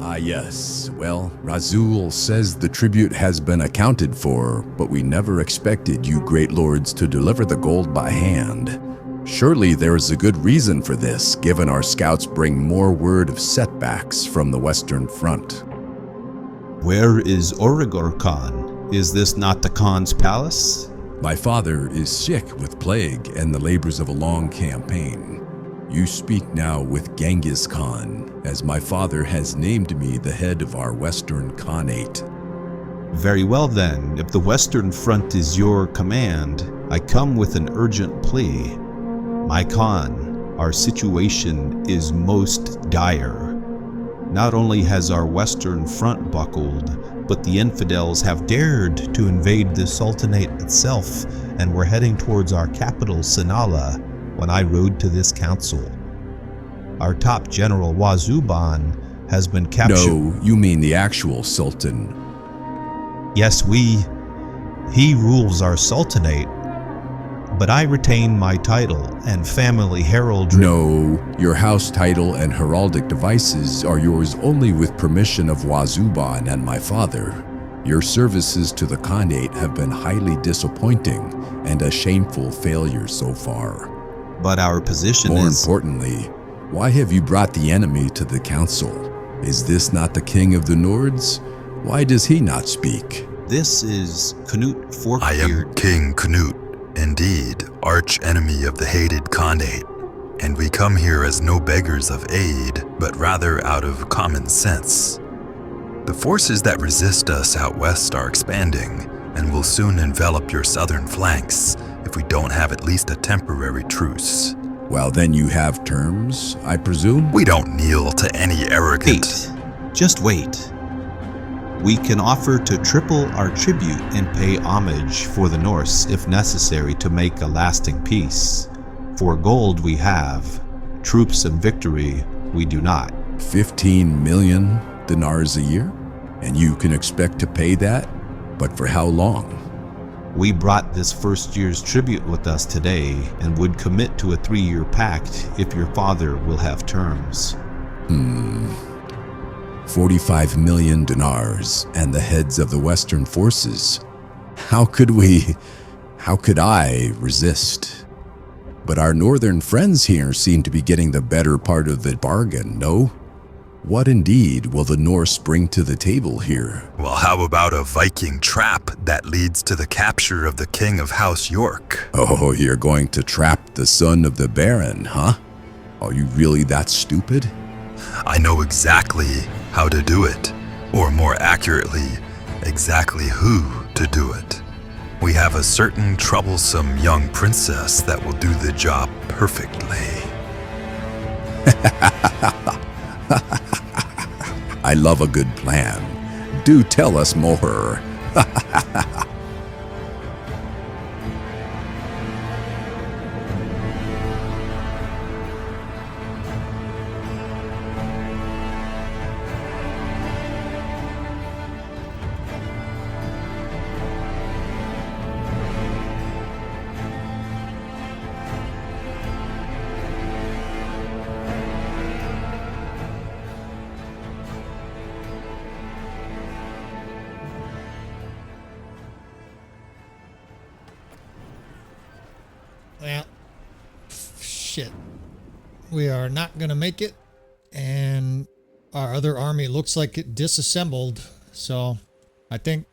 Ah yes, well, Razul says the tribute has been accounted for, but we never expected you great lords to deliver the gold by hand. Surely there is a good reason for this, given our scouts bring more word of setbacks from the Western Front. Where is Origor Khan? Is this not the Khan's palace? My father is sick with plague and the labors of a long campaign. You speak now with Genghis Khan, as my father has named me the head of our Western Khanate. Very well then, if the Western Front is your command, I come with an urgent plea. My Khan, our situation is most dire. Not only has our Western Front buckled, but the infidels have dared to invade the Sultanate itself, and were heading towards our capital, Sinala, when I rode to this council. Our top general, Wazuban, has been captured. No, you mean the actual Sultan. Yes, he rules our Sultanate, but I retain my title and family heraldry. No, your house title and heraldic devices are yours only with permission of Wazuban and my father. Your services to the Khanate have been highly disappointing and a shameful failure so far. But our position More importantly, why have you brought the enemy to the council? Is this not the king of the Nords? Why does he not speak? This is Canute Forkbeard. I am King Canute, indeed, arch-enemy of the hated Khanate, and we come here as no beggars of aid, but rather out of common sense. The forces that resist us out west are expanding, and will soon envelop your southern flanks, if we don't have at least a temporary truce. Well, then you have terms, I presume? We don't kneel to any arrogant... Wait. Just wait. We can offer to triple our tribute and pay homage for the Norse if necessary to make a lasting peace. For gold we have, troops and victory we do not. 15 million dinars a year? And you can expect to pay that? But for how long? We brought this first year's tribute with us today and would commit to a 3-year pact if your father will have terms. 45 million dinars and the heads of the Western forces. How could I resist? But our northern friends here seem to be getting the better part of the bargain, no? What indeed will the Norse bring to the table here? Well, how about a Viking trap that leads to the capture of the King of House York? Oh, you're going to trap the son of the Baron, huh? Are you really that stupid? I know exactly how to do it, or more accurately, exactly who to do it. We have a certain troublesome young princess that will do the job perfectly. I love a good plan. Do tell us more. Well, shit. We are not going to make it. And our other army looks like it disassembled. So I think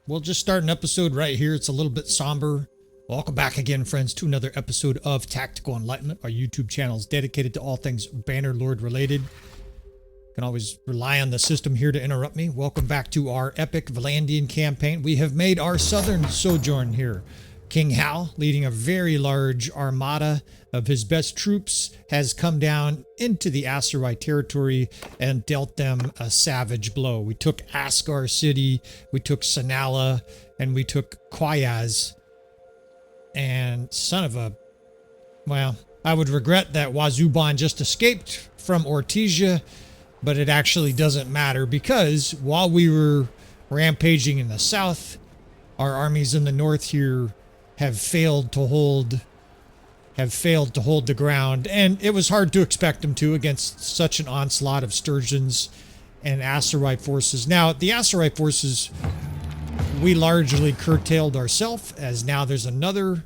we'll just start an episode right here. It's a little bit somber. Welcome back again, friends, to another episode of Tactical Enlightenment. Our YouTube channel is dedicated to all things Bannerlord related. You can always rely on the system here to interrupt me. Welcome back to our Epic Vlandian campaign. We have made our southern sojourn here. King Hal, leading a very large armada of his best troops, has come down into the Aserai territory and dealt them a savage blow. We took Asgar City, we took Sinala, and we took Qayaz. And son of a... Well, I would regret that Wazuban just escaped from Ortysia, but it actually doesn't matter because while we were rampaging in the south, our armies in the north here have failed to hold the ground, and it was hard to expect them to against such an onslaught of Sturgians and Aserai forces. Now, the Aserai forces, we largely curtailed ourselves, as now there's another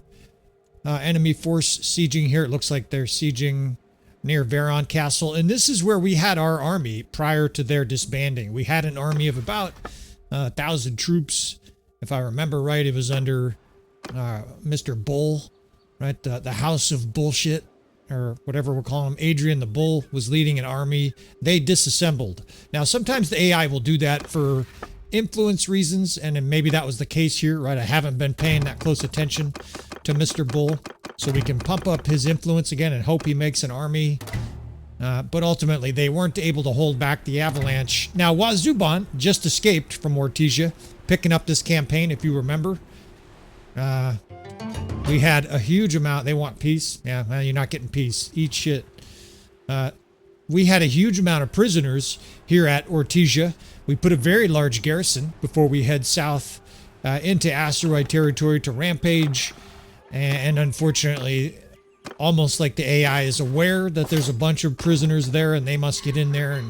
enemy force sieging here. It looks like they're sieging near Veron Castle. And this is where we had our army prior to their disbanding. We had an army of about 1,000 troops. If I remember right, it was under Mr. Bull, right? The House of Bullshit, or whatever we're calling him. Adrian the Bull was leading an army. They disassembled. Now, sometimes the AI will do that for influence reasons, and then maybe that was the case here, right? I haven't been paying that close attention to Mr. Bull, so we can pump up his influence again and hope he makes an army. But ultimately, they weren't able to hold back the avalanche. Now, Wazuban just escaped from Ortysia, picking up this campaign, if you remember. We had a huge amount. They want peace. Yeah, well, you're not getting peace. Eat shit. We had a huge amount of prisoners here at Ortysia. We put a very large garrison before we head south into asteroid territory to rampage. And unfortunately, almost like the AI is aware that there's a bunch of prisoners there and they must get in there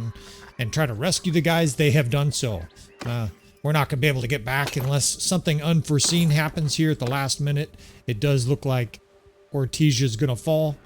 and try to rescue the guys. They have done so. We're not going to be able to get back unless something unforeseen happens here at the last minute. It does look like Ortysia is going to fall.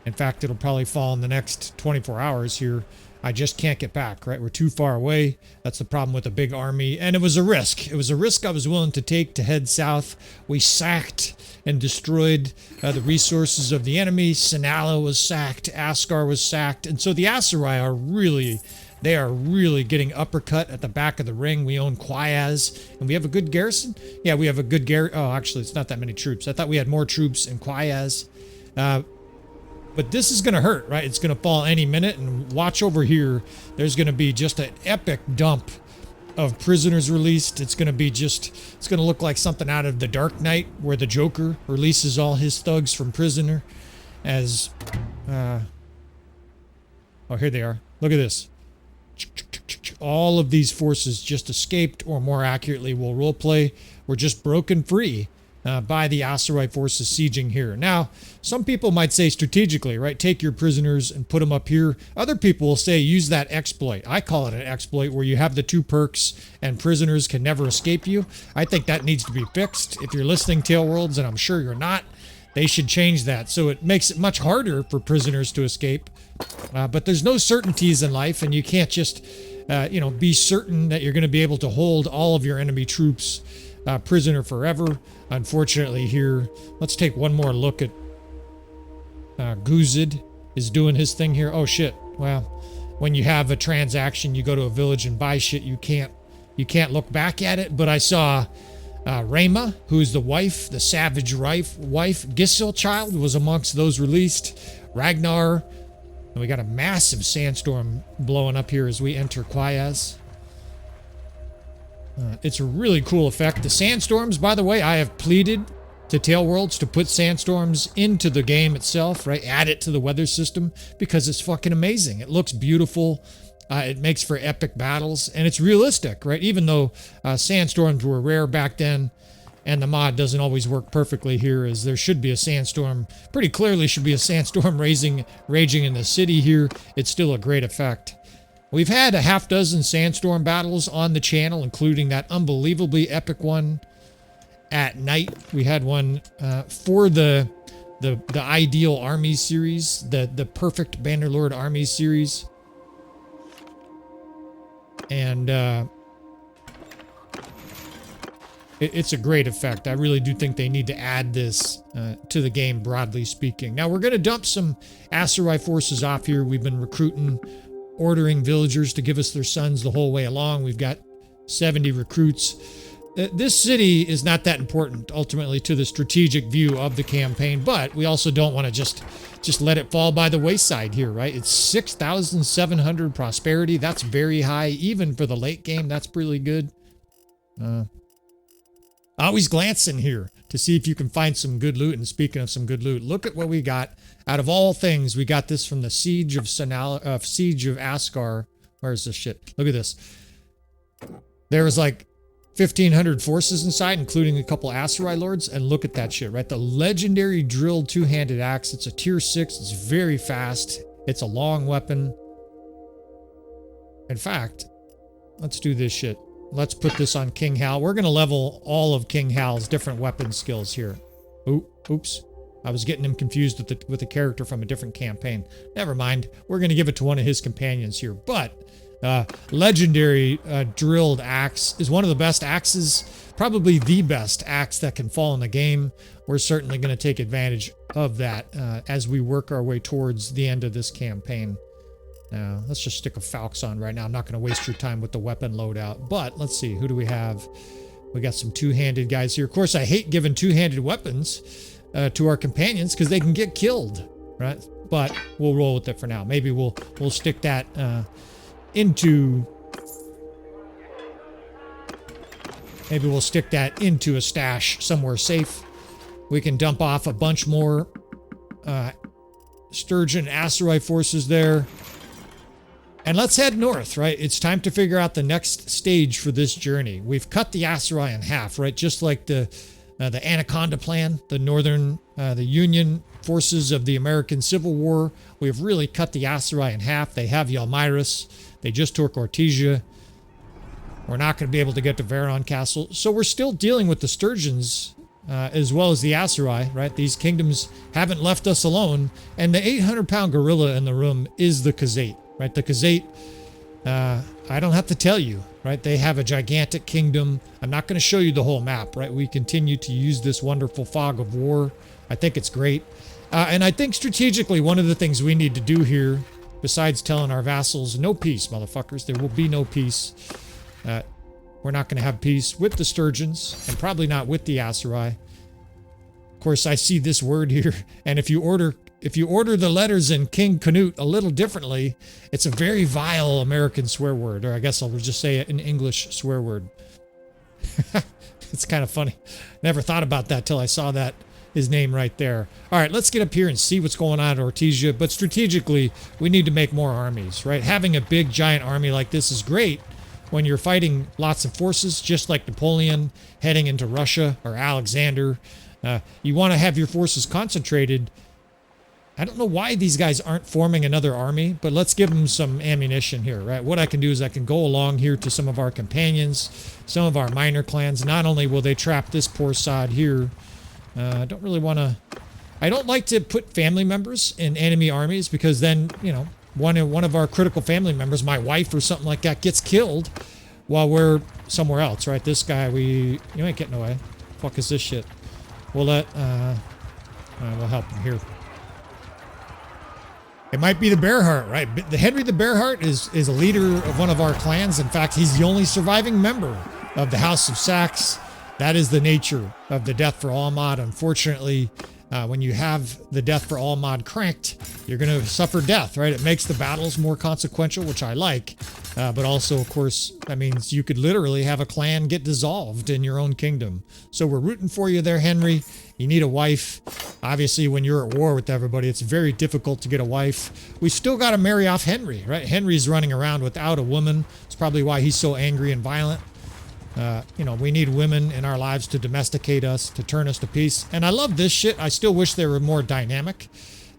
In fact, it'll probably fall in the next 24 hours here. I just can't get back, right? We're too far away. That's the problem with a big army. And it was a risk. It was a risk I was willing to take to head south. We sacked and destroyed the resources of the enemy. Sinala was sacked. Askar was sacked. And so the Aserai are really getting uppercut at the back of the ring. We own Quayaz, and we have a good garrison. Yeah, we have a good garrison. Oh, actually, it's not that many troops. I thought we had more troops in Quayaz. But this is going to hurt, right? It's going to fall any minute. And watch over here. There's going to be just an epic dump of prisoners released. It's going to look like something out of The Dark Knight, where the Joker releases all his thugs from prisoner as, oh, here they are. Look at this. All of these forces just escaped, or more accurately, will roleplay. We're just broken free by the Aserai forces sieging here. Now, some people might say strategically, right? Take your prisoners and put them up here. Other people will say use that exploit. I call it an exploit, where you have the 2 perks and prisoners can never escape you. I think that needs to be fixed. If you're listening, Tailworlds, and I'm sure you're not, they should change that so it makes it much harder for prisoners to escape. But there's no certainties in life, and you can't just, be certain that you're going to be able to hold all of your enemy troops prisoner forever. Unfortunately here, let's take one more look at Guzid is doing his thing here. Oh shit. Well, when you have a transaction, you go to a village and buy shit, you can't look back at it. But I saw Rayma, who's the wife, the savage wife, Gisel child was amongst those released. Ragnar, and we got a massive sandstorm blowing up here as we enter Quayaz. It's a really cool effect. The sandstorms, by the way, I have pleaded to Tailworlds to put sandstorms into the game itself, right? Add it to the weather system, because it's fucking amazing. It looks beautiful. It makes for epic battles, and it's realistic, right? Even though sandstorms were rare back then, and the mod doesn't always work perfectly here, as there should be a sandstorm, pretty clearly should be a sandstorm raging in the city here. It's still a great effect. We've had a half dozen sandstorm battles on the channel, including that unbelievably epic one at night. We had one for the Ideal Army series, the Perfect Bannerlord Army series. And it's a great effect. I really do think they need to add this to the game, broadly speaking. Now, we're going to dump some Aserai forces off here. We've been recruiting, ordering villagers to give us their sons the whole way along. We've got 70 recruits. This city is not that important, ultimately, to the strategic view of the campaign, but we also don't want to just let it fall by the wayside here, right? It's 6,700 prosperity. That's very high, even for the late game. That's really good. Always glancing here to see if you can find some good loot. And speaking of some good loot, look at what we got. Out of all things, we got this from the Siege of Askar. Where's this shit? Look at this. There was like 1,500 forces inside, including a couple Aserai lords. And look at that shit, right? The legendary drilled two-handed axe. It's a tier 6. It's very fast. It's a long weapon. In fact, let's do this shit. Let's put this on King Hal. We're going to level all of King Hal's different weapon skills here. Oops. I was getting him confused with the character from a different campaign. Never mind. We're going to give it to one of his companions here. But legendary drilled axe is one of the best axes, probably the best axe that can fall in the game. We're certainly going to take advantage of that as we work our way towards the end of this campaign. Now, let's just stick a Falx on right now. I'm not going to waste your time with the weapon loadout. But let's see. Who do we have? We got some two-handed guys here. Of course, I hate giving two-handed weapons to our companions because they can get killed, right? But we'll roll with it for now. Maybe we'll stick that into a stash somewhere safe. We can dump off a bunch more Sturgian Asteroid forces there. And let's head north, right? It's time to figure out the next stage for this journey. We've cut the Asteroid in half, right? Just like the Anaconda plan, the Union forces of the American Civil War. We've really cut the Asteroid in half. They have Yelmirus. They just took Ortysia. We're not going to be able to get to Veron Castle. So we're still dealing with the Sturgians as well as the Aserai, right? These kingdoms haven't left us alone. And the 800-pound gorilla in the room is the Khazate, right? The Khazate, I don't have to tell you, right? They have a gigantic kingdom. I'm not going to show you the whole map, right? We continue to use this wonderful fog of war. I think it's great. And I think strategically, one of the things we need to do here, besides telling our vassals, no peace, motherfuckers, there will be no peace. We're not going to have peace with the Sturgians and probably not with the Aserai. Of course, I see this word here. And if you order the letters in King Canute a little differently, it's a very vile American swear word, or I guess I'll just say an English swear word. It's kind of funny. Never thought about that till I saw that, his name right there. All right, let's get up here and see what's going on at Ortysia. But strategically, we need to make more armies, right? Having a big, giant army like this is great when you're fighting lots of forces, just like Napoleon heading into Russia or Alexander. You want to have your forces concentrated. I don't know why these guys aren't forming another army, but let's give them some ammunition here, right? What I can do is I can go along here to some of our companions, some of our minor clans. Not only will they trap this poor sod here, I don't really want to... I don't like to put family members in enemy armies because then, you know, one of our critical family members, my wife or something like that, gets killed while we're somewhere else, right? This guy, you ain't getting away. Fuck is this shit? We'll we'll help him here. It might be the Bearheart, right? The Henry the Bearheart is a leader of one of our clans. In fact, he's the only surviving member of the House of Saxe. That is the nature of the Death for All mod. Unfortunately, when you have the Death for All mod cranked, you're going to suffer death, right? It makes the battles more consequential, which I like. But also, of course, that means you could literally have a clan get dissolved in your own kingdom. So we're rooting for you there, Henry. You need a wife. Obviously, when you're at war with everybody, it's very difficult to get a wife. We still got to marry off Henry, right? Henry's running around without a woman. It's probably why he's so angry and violent. You know, we need women in our lives to domesticate us, to turn us to peace. And I love this shit. I still wish they were more dynamic.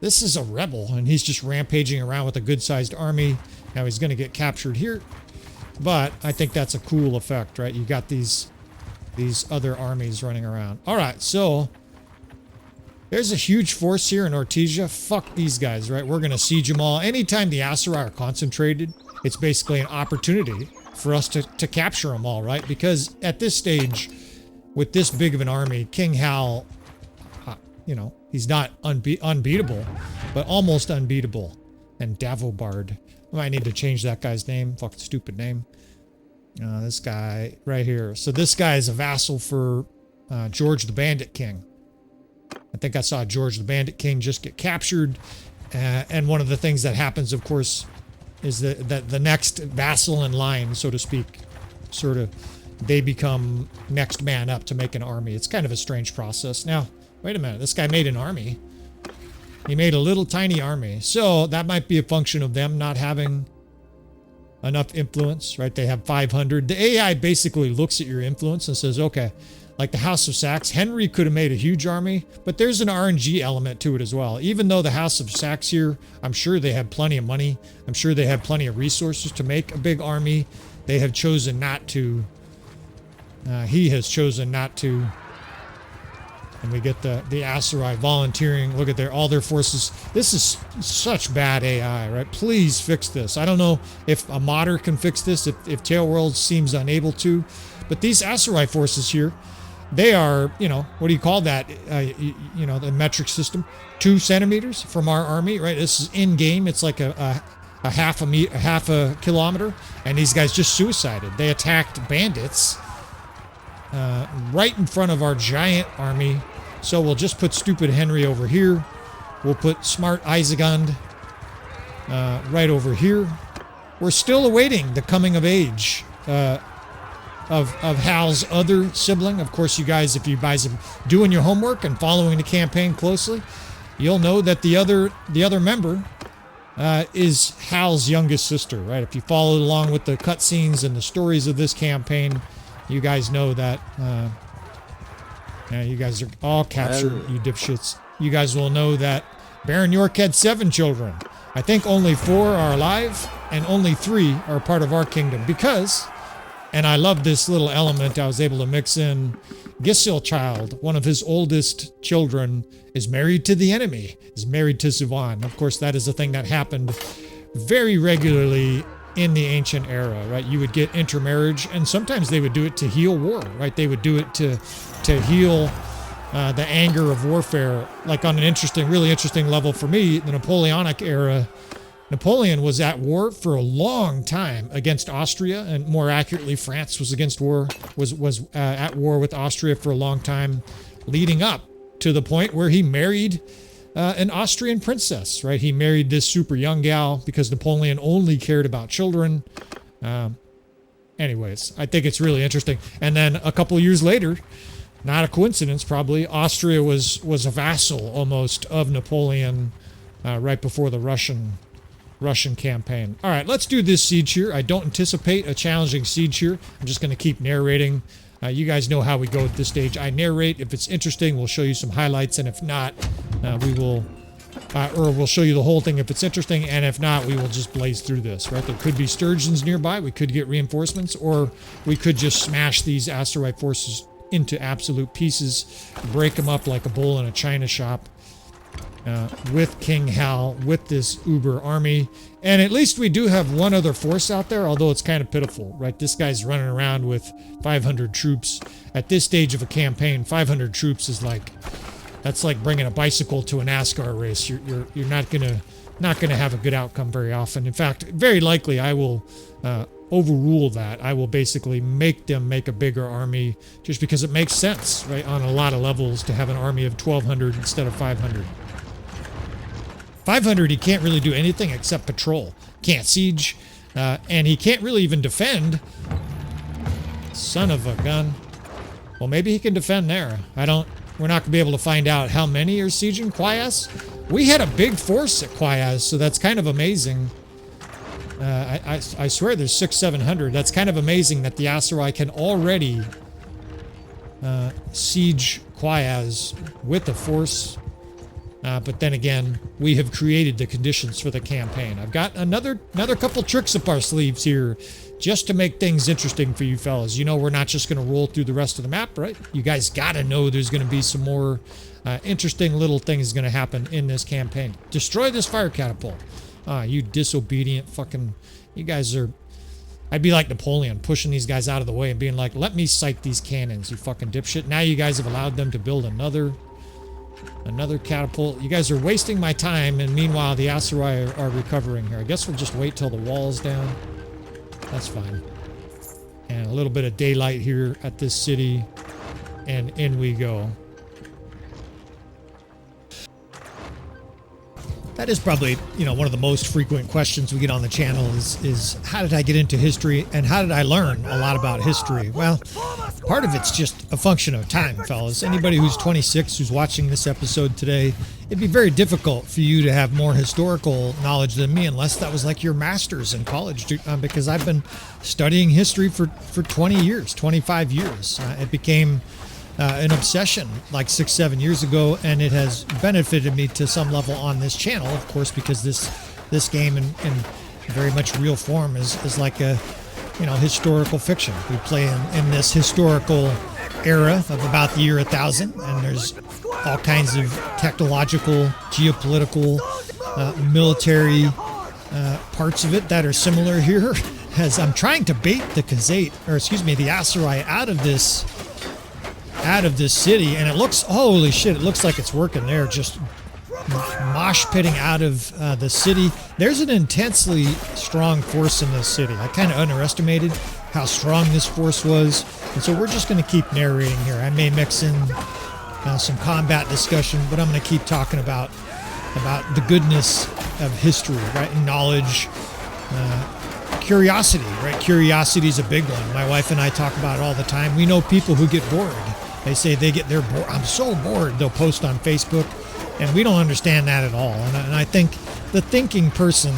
This is a rebel, and he's just rampaging around with a good-sized army. Now he's going to get captured here. But I think that's a cool effect, right? You got these other armies running around. All right, so there's a huge force here in Ortysia. Fuck these guys, right? We're going to siege them all. Anytime the Aserai are concentrated, it's basically an opportunity for us to capture them all, right? Because at this stage, with this big of an army, King Hal, you know, he's not unbeatable, but almost unbeatable. And Davobard. I might need to change that guy's name. Fucking stupid name. This guy right here. So this guy is a vassal for George the Bandit King. I think I saw George the Bandit King just get captured. And one of the things that happens, of course, is that the next vassal in line, so to speak, sort of, they become next man up to make an army. It's kind of a strange process. Now, wait a minute. This guy made an army. He made a little tiny army. So that might be a function of them not having enough influence, right? They have 500. The AI basically looks at your influence and says, okay, like the House of Saxe, Henry could have made a huge army, but there's an RNG element to it as well. Even though the House of Saxe here, I'm sure they have plenty of money. I'm sure they have plenty of resources to make a big army. They have chosen not to. He has chosen not to. And we get the Aserai volunteering. Look at all their forces. This is such bad AI, right? Please fix this. I don't know if a modder can fix this, if Tailworld seems unable to. But these Aserai forces here, they are, you know, what do you call that? You know, the metric system, 2 centimeters from our army, right? This is in game. It's like a half a kilometer, and these guys just suicided. They attacked bandits right in front of our giant army. So we'll just put stupid Henry over here. We'll put smart Isegund right over here. We're still awaiting the coming of age of Hal's other sibling. Of course, you guys, if you guys are doing your homework and following the campaign closely, you'll know that the other member is Hal's youngest sister, right? If you followed along with the cutscenes and the stories of this campaign, you guys know that. Yeah, you guys are all captured, you dipshits. You guys will know that Baron York had 7 children. I think only 4 are alive, and only 3 are part of our kingdom. Because, and I love this little element I was able to mix in, Gisilchild, one of his oldest children, is married to the enemy, is married to Sivan. Of course, that is a thing that happened very regularly in the ancient era, right? You would get intermarriage, and sometimes they would do it to heal war, right? They would do it to heal the anger of warfare, like on an really interesting level for me, the Napoleonic era. Napoleon was at war for a long time against Austria, and more accurately, France was at war with Austria for a long time, leading up to the point where he married an Austrian princess, right? He married this super young gal because Napoleon only cared about children. Anyways, I think it's really interesting. And then a couple of years later, not a coincidence probably, Austria was a vassal almost of Napoleon right before the Russian campaign. All right, let's do this siege here. I don't anticipate a challenging siege here. I'm just going to keep narrating. You guys know how we go at this stage. I narrate. If it's interesting, we'll show you some highlights, and if not, we'll show you the whole thing if it's interesting, and if not, we will just blaze through this, right? There could be Sturgians nearby. We could get reinforcements, or we could just smash these Aserai forces into absolute pieces, break them up like a bull in a china shop. With King Hal, with this Uber army. And at least we do have one other force out there, although it's kind of pitiful, right? This guy's running around with 500 troops. At this stage of a campaign, 500 troops is that's like bringing a bicycle to a NASCAR race. You're not gonna have a good outcome very often. In fact, very likely I will overrule that. I will basically make them make a bigger army just because it makes sense, right? On a lot of levels to have an army of 1,200 instead of 500. 500, he can't really do anything except patrol. Can't siege, and he can't really even defend. Son of a gun. Well, maybe he can defend there. We're not going to be able to find out how many are sieging Quayas. We had a big force at Quayas, so that's kind of amazing. I swear there's 600-700. That's kind of amazing that the Aserai can already siege Quayas with a force. But then again, we have created the conditions for the campaign. I've got another couple tricks up our sleeves here just to make things interesting for you fellas. You know, we're not just going to roll through the rest of the map, right? You guys got to know there's going to be some more interesting little things going to happen in this campaign. Destroy this fire catapult. You disobedient fucking... You guys are... I'd be like Napoleon, pushing these guys out of the way and being like, let me sight these cannons, you fucking dipshit. Now you guys have allowed them to build another catapult. You guys are wasting my time, and meanwhile the Aserai are recovering here. I guess we'll just wait till the wall's down. That's fine. And a little bit of daylight here at this city, and in we go. That is probably, one of the most frequent questions we get on the channel is how did I get into history and how did I learn a lot about history? Well, part of it's just a function of time, fellas. Anybody who's 26 who's watching this episode today, it'd be very difficult for you to have more historical knowledge than me unless that was like your master's in college, because I've been studying history for 20 years, 25 years. It became an obsession like 6-7 years ago, and it has benefited me to some level on this channel, of course, because this game in very much real form is like a historical fiction. We play in this historical era of about the year 1000, and there's all kinds of technological, geopolitical, military parts of it that are similar here. As I'm trying to bait the the Aserai out of this city, and it looks, holy shit, it looks like it's working. They're just mosh pitting out of the city. There's an intensely strong force in this city. I kind of underestimated how strong this force was, and so we're just going to keep narrating here. I may mix in some combat discussion, but I'm going to keep talking about the goodness of history, right? Knowledge, curiosity, right? Curiosity is a big one. My wife and I talk about it all the time. We know people who get bored. They say they're bored. I'm so bored. They'll post on Facebook, and we don't understand that at all. And I think the thinking person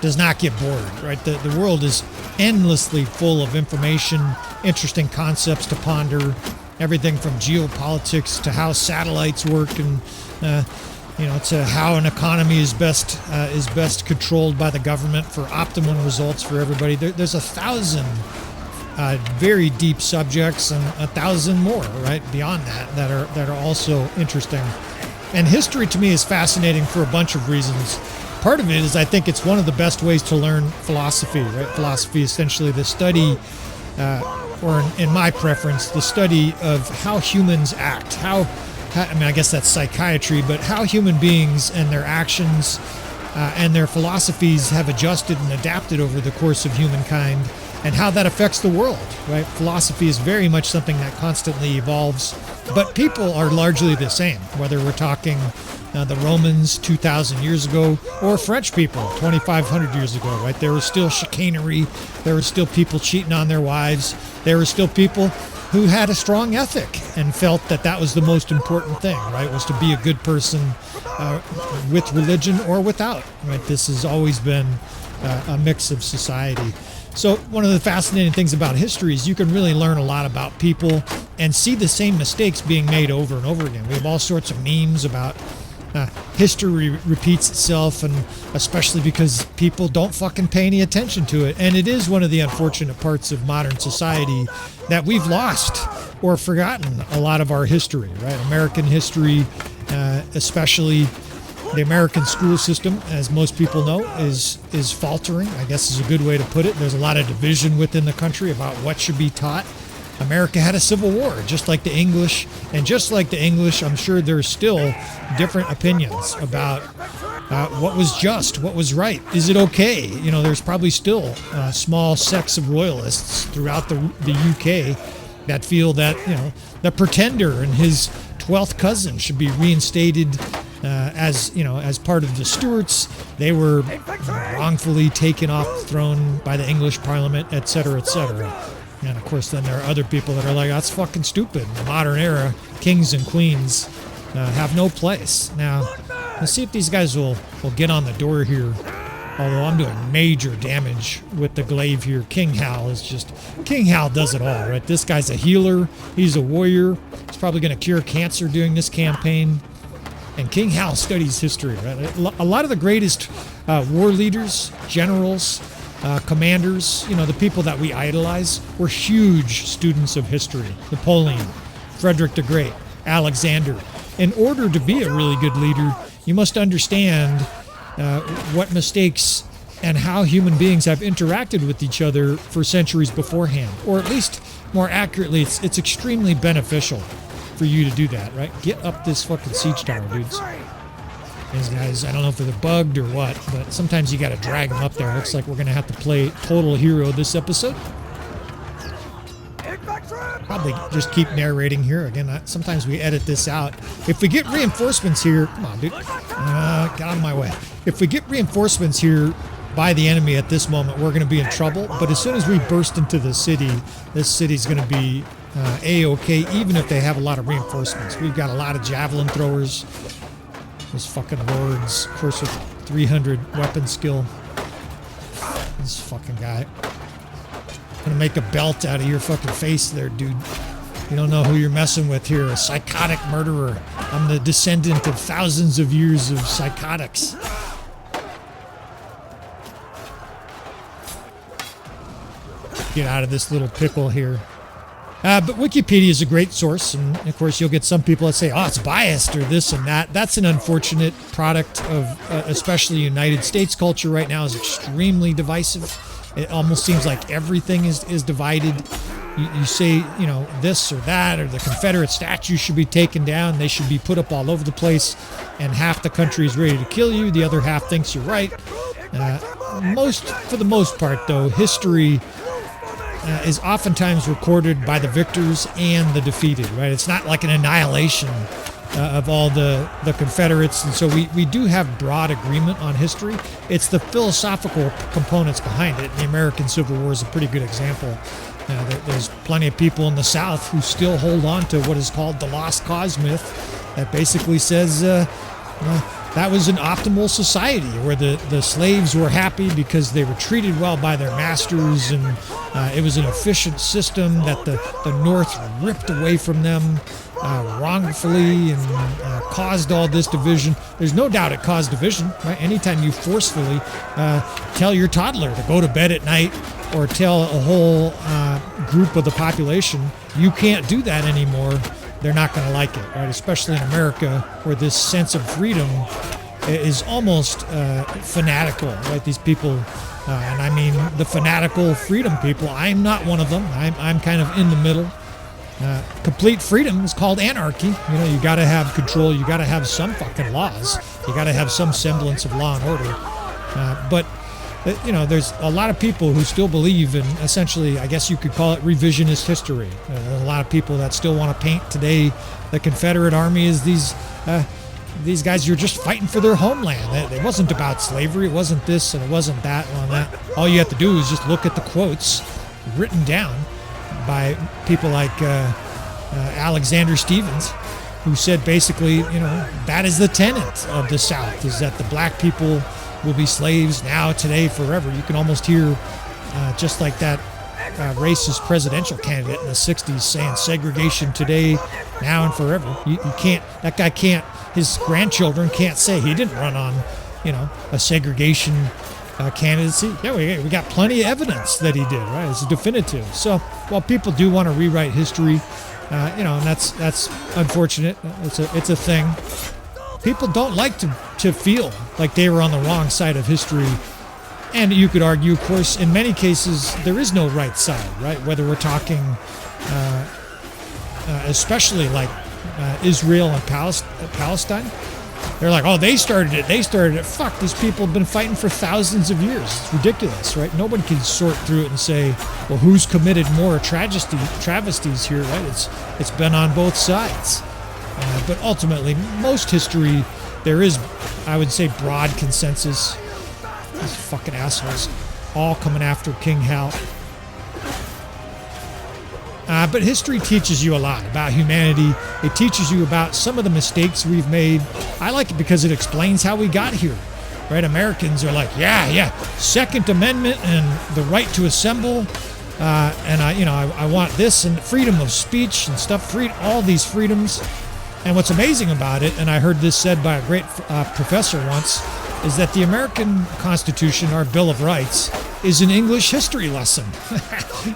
does not get bored, right? The world is endlessly full of information, interesting concepts to ponder, everything from geopolitics to how satellites work, and to how an economy is best controlled by the government for optimum results for everybody. There's 1,000 very deep subjects and 1,000 more, right, beyond that are also interesting. And history to me is fascinating for a bunch of reasons. Part of it is I think it's one of the best ways to learn philosophy, right? Philosophy is essentially the study, or in my preference, the study of how humans act. I guess that's psychiatry, but how human beings and their actions and their philosophies have adjusted and adapted over the course of humankind, and how that affects the world, right? Philosophy is very much something that constantly evolves, but people are largely the same, whether we're talking the Romans 2,000 years ago or French people 2,500 years ago, right? There was still chicanery, there were still people cheating on their wives, there were still people who had a strong ethic and felt that was the most important thing, right? Was to be a good person with religion or without, right? This has always been a mix of society. So one of the fascinating things about history is you can really learn a lot about people and see the same mistakes being made over and over again. We have all sorts of memes about history repeats itself, and especially because people don't fucking pay any attention to it. And it is one of the unfortunate parts of modern society that we've lost or forgotten a lot of our history, right? American history, especially the American school system, as most people know, is faltering, I guess is a good way to put it. There's a lot of division within the country about what should be taught. America had a civil war, just like the English. And just like the English, I'm sure there's still different opinions about what was just, what was right. Is it okay? There's probably still small sects of royalists throughout the UK that feel that, the Pretender and his 12th cousin should be reinstated as part of the Stuarts. They were wrongfully taken off the throne by the English Parliament, etc., etc. And of course, then there are other people that are like, that's fucking stupid. In the modern era, kings and queens have no place. Now, let's see if these guys will get on the door here. Although I'm doing major damage with the glaive here. King Hal does it all, right? This guy's a healer. He's a warrior. He's probably going to cure cancer during this campaign. And King Hal studies history, right? A lot of the greatest war leaders, generals, commanders, the people that we idolize, were huge students of history. Napoleon, Frederick the Great, Alexander. In order to be a really good leader, you must understand what mistakes and how human beings have interacted with each other for centuries beforehand. Or at least, more accurately, it's extremely beneficial for you to do that, right? Get up this fucking siege tower, dudes. These guys, I don't know if they're bugged or what, but sometimes you gotta drag them up there. Looks like we're gonna have to play total hero this episode. Probably just keep narrating here. Again, sometimes we edit this out. If we get reinforcements here, come on, dude, get out of my way. If we get reinforcements here by the enemy at this moment, we're going to be in trouble. But as soon as we burst into the city, this city's going to be A-okay, even if they have a lot of reinforcements. We've got a lot of javelin throwers. Those fucking lords, of course, with 300 weapon skill. This fucking guy. Gonna make a belt out of your fucking face there, dude. You don't know who you're messing with here. A psychotic murderer. I'm the descendant of thousands of years of psychotics. Get out of this little pickle here. But Wikipedia is a great source, and of course you'll get some people that say, oh, it's biased or this and that. That's an unfortunate product of especially United States culture right now is extremely divisive. It almost seems like everything is divided. You say, you know, this or that, or the Confederate statues should be taken down. They should be put up all over the place, and half the country is ready to kill you. The other half thinks you're right. For the most part, though, history is oftentimes recorded by the victors and the defeated, right? It's not like an annihilation of all the Confederates, and so we do have broad agreement on history. It's the philosophical components behind it. The American Civil War is a pretty good example. There's plenty of people in the South who still hold on to what is called the Lost Cause myth that basically says that was an optimal society where the slaves were happy because they were treated well by their masters, and it was an efficient system that the North ripped away from them wrongfully and caused all this division. There's no doubt it caused division, right? Anytime you forcefully tell your toddler to go to bed at night or tell a whole group of the population, you can't do that anymore, they're not going to like it, right? Especially in America, where this sense of freedom is almost fanatical, right? These people, and I mean the fanatical freedom people, I'm not one of them. I'm kind of in the middle. Complete freedom is called anarchy. You know, you got to have control. You got to have some fucking laws. You got to have some semblance of law and order. But you know, there's a lot of people who still believe in, essentially, I guess you could call it revisionist history. There's a lot of people that still want to paint today the Confederate Army as these guys who are just fighting for their homeland. It wasn't about slavery. It wasn't this and it wasn't that and all that. All you have to do is just look at the quotes written down by people like Alexander Stevens, who said basically, you know, that is the tenet of the South, is that the black people will be slaves now, today, forever. You can almost hear, just like that racist presidential candidate in the 60s saying segregation today, now and forever. You can't, that guy can't, his grandchildren can't say he didn't run on, you know, a segregation candidacy. Yeah, we got plenty of evidence that he did, right? It's definitive. So while people do want to rewrite history, you know, and that's unfortunate. It's a thing. People don't like to feel like they were on the wrong side of history. And you could argue, of course, in many cases, there is no right side, right? Whether we're talking, especially like Israel and Palestine. They're like, oh, they started it. Fuck, these people have been fighting for thousands of years. It's ridiculous, right? Nobody can sort through it and say, well, who's committed more travesties here, right? It's been on both sides. But ultimately, most history, there is, I would say, broad consensus. These fucking assholes all coming after King Hal. But history teaches you a lot about humanity. It teaches you about some of the mistakes we've made. I like it because it explains how we got here, right? Americans are like, yeah, Second Amendment and the right to assemble, and I want this and freedom of speech and stuff, all these freedoms. And what's amazing about it, and I heard this said by a great professor once, is that the American Constitution, our Bill of Rights, is an English history lesson.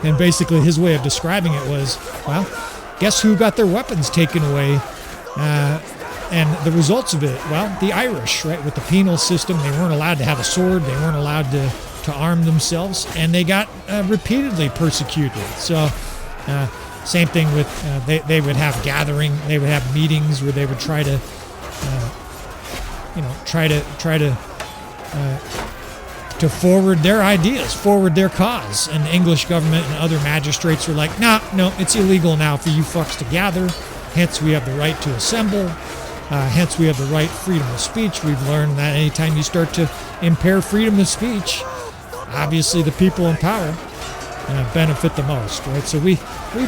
And basically his way of describing it was, well, guess who got their weapons taken away? And the results of it, well, the Irish, right? With the penal system, they weren't allowed to have a sword. They weren't allowed to arm themselves. And they got repeatedly persecuted. So same thing with, they would have they would have meetings where they would try to to forward their ideas, forward their cause. And the English government and other magistrates were like, no, it's illegal now for you fucks to gather. Hence, we have the right to assemble. Hence, we have the right freedom of speech. We've learned that anytime you start to impair freedom of speech, obviously the people in power benefit the most, right? So we've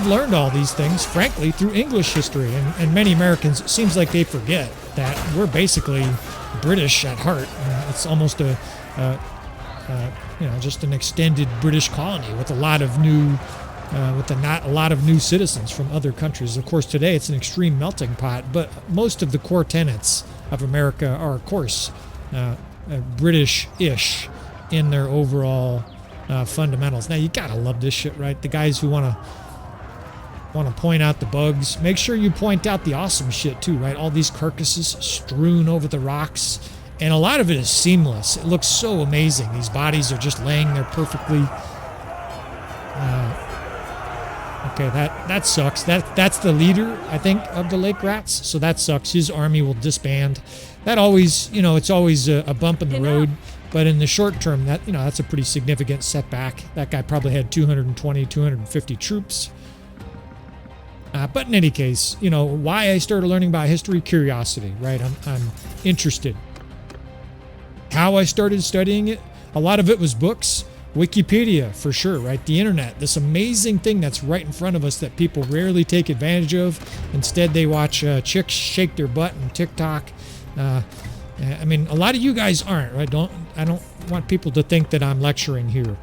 learned all these things, frankly, through English history. And many Americans, it seems like they forget that we're basically British at heart. It's almost just an extended British colony with a lot of new citizens from other countries. Of course, today it's an extreme melting pot, but most of the core tenets of America are, of course, British-ish in their overall fundamentals. Now, you gotta love this shit, right? The guys who want to point out the bugs, make sure you point out the awesome shit too, right? All these carcasses strewn over the rocks, and a lot of it is seamless. It looks so amazing. These bodies are just laying there perfectly. Okay, that sucks. That's the leader, I think, of the lake rats. So that sucks. His army will disband. That always, it's always a bump in the road. But in the short term, that's a pretty significant setback. That guy probably had 220, 250 troops. But in any case, why I started learning about history, curiosity, right? I'm interested. How I started studying it, a lot of it was books. Wikipedia, for sure, right? The internet, this amazing thing that's right in front of us that people rarely take advantage of. Instead, they watch chicks shake their butt on TikTok. I mean, a lot of you guys aren't, right? I don't want people to think that I'm lecturing here.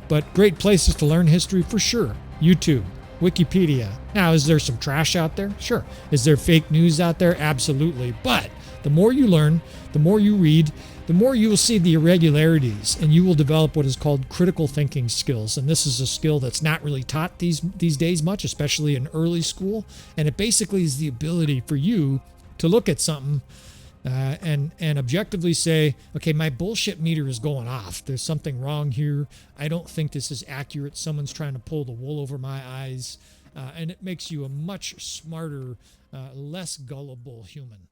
But great places to learn history, for sure. YouTube, Wikipedia. Now, is there some trash out there? Sure. Is there fake news out there? Absolutely. But the more you learn, the more you read, the more you will see the irregularities, and you will develop what is called critical thinking skills. And this is a skill that's not really taught these days much, especially in early school. And it basically is the ability for you to look at something and objectively say, okay, my bullshit meter is going off. There's something wrong here. I don't think this is accurate. Someone's trying to pull the wool over my eyes. And it makes you a much smarter, less gullible human.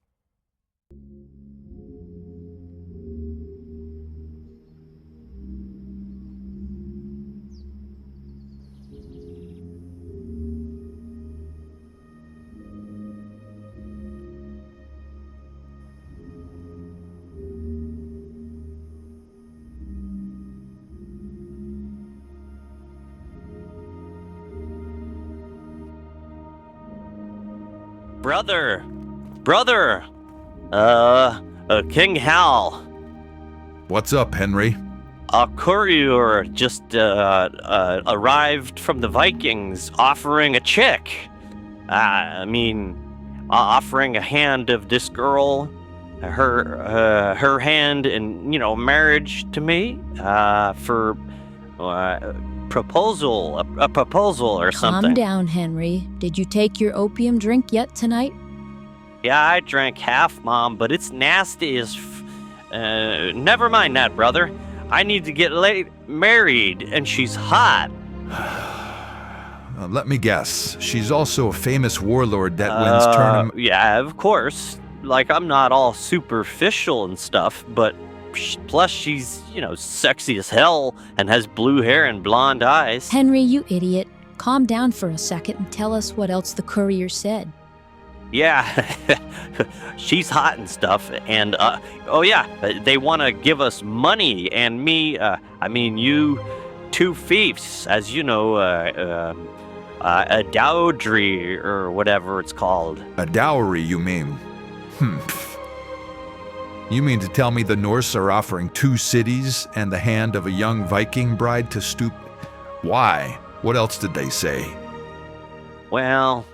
Brother, King Hal. What's up, Henry? A courier just arrived from the Vikings offering a chick. Offering a hand of this girl, her hand in, marriage to me, for a proposal or something. Calm down, Henry. Did you take your opium drink yet tonight? Yeah, I drank half, Mom, but it's nasty as never mind that, brother. I need to get married, and she's hot. Let me guess. She's also a famous warlord that wins tournament. Yeah, of course. Like, I'm not all superficial and stuff, but plus she's, sexy as hell and has blue hair and blonde eyes. Henry, you idiot. Calm down for a second and tell us what else the courier said. Yeah, she's hot and stuff, and, they want to give us money, and me, you, 2 fiefs, as you know, a dowry, or whatever it's called. A dowry, you mean? You mean to tell me the Norse are offering 2 cities and the hand of a young Viking bride to stoop? Why? What else did they say? Well,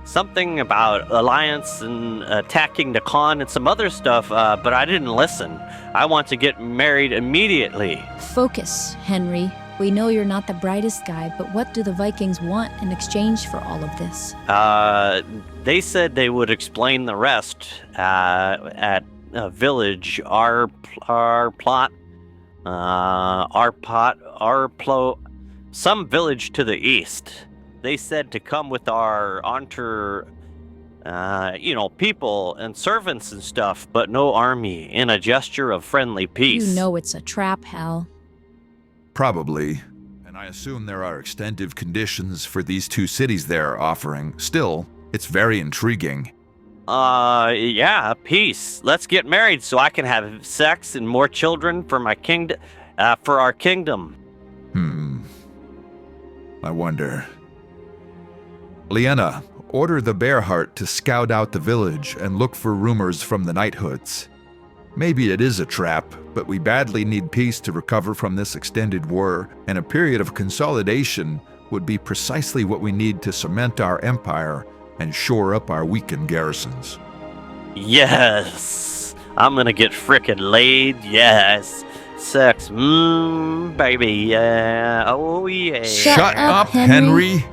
something about alliance and attacking the Khan and some other stuff, but I didn't listen. I want to get married immediately. Focus, Henry. We know you're not the brightest guy, but what do the Vikings want in exchange for all of this? They said they would explain the rest at a village. Some village to the east. They said to come with our People and servants and stuff, but no army in a gesture of friendly peace. You know it's a trap, Hal. Probably. And I assume there are extensive conditions for these 2 cities they're offering. Still, it's very intriguing. Yeah, peace. Let's get married so I can have sex and more children for my for our kingdom. I wonder. Liena, order the Bearheart to scout out the village and look for rumors from the knighthoods. Maybe it is a trap, but we badly need peace to recover from this extended war, and a period of consolidation would be precisely what we need to cement our empire and shore up our weakened garrisons. Yes! I'm gonna get frickin' laid, yes. Sex, baby, yeah. Oh, yeah. Shut up, Henry.